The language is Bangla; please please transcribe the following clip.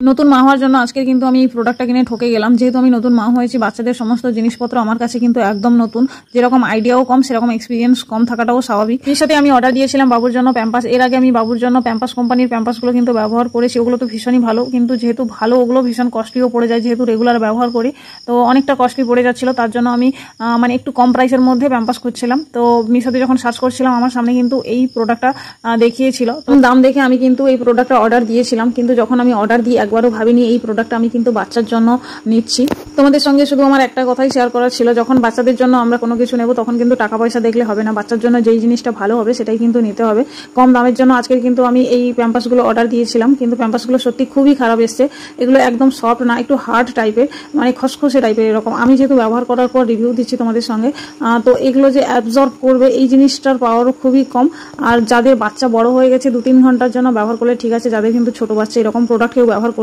নতুন মা হওয়ার জন্য আজকে কিন্তু আমি এই প্রোডাক্টটা কিনে ঠকে গেলাম। যেহেতু আমি নতুন মা হয়েছি, বাচ্চাদের সমস্ত জিনিসপত্র আমার কাছে কিন্তু একদম নতুন, যেরকম আইডিয়াও কম সেরকম এক্সপিরিয়েন্স কম থাকাটাও স্বাভাবিক। এর সাথে আমি অর্ডার দিয়েছিলাম বাবুর জন্য প্যাম্পাস। এর আগে আমি বাবুর জন্য প্যাম্পাস কোম্পানির প্যাম্পাসগুলো কিন্তু ব্যবহার করেছি, ওগুলো তো ভীষণই ভালো, কিন্তু যেহেতু ভালো ওগুলো ভীষণ কস্টলিও পড়ে যায়, যেহেতু রেগুলার ব্যবহার করি তো অনেকটা কস্টলি পড়ে যাচ্ছিল। তার জন্য আমি মানে একটু কম প্রাইসের মধ্যে প্যাম্পাস খুঁজছিলাম। তো মিশোতে যখন সার্চ করছিলাম আমার সামনে কিন্তু এই প্রোডাক্টটা দেখিয়েছিল। দাম দেখে আমি কিন্তু এই প্রোডাক্টটা অর্ডার দিয়েছিলাম, কিন্তু যখন আমি অর্ডার দিই একবারও ভাবিনি এই প্রোডাক্টটা আমি কিন্তু বাচ্চার জন্য নিচ্ছি। তোমাদের সঙ্গে শুধু আমার একটা কথাই শেয়ার করার ছিল, যখন বাচ্চাদের জন্য আমরা কোনো কিছু নেব তখন কিন্তু টাকা পয়সা দেখলে হবে না, বাচ্চার জন্য যেই জিনিসটা ভালো হবে সেটাই কিন্তু নিতে হবে। কম দামের জন্য আজকে কিন্তু আমি এই প্যাম্পাসগুলো অর্ডার দিয়েছিলাম, কিন্তু প্যাম্পাসগুলো সত্যি খুবই খারাপ এসছে। এগুলো একদম সফট না, একটু হার্ড টাইপের, মানে খসখসে টাইপের এরকম। আমি যেহেতু ব্যবহার করার পর রিভিউ দিচ্ছি তোমাদের সঙ্গে, তো এগুলো যে অ্যাবজর্ব করবে এই জিনিসটার পাওয়ারও খুবই কম। আর যাদের বাচ্চা বড় হয়ে গেছে 2-3 ঘন্টার জন্য ব্যবহার করলে ঠিক আছে, যাদের কিন্তু ছোট বাচ্চা এরকম প্রোডাক্ট কেউ ব্যবহার করবে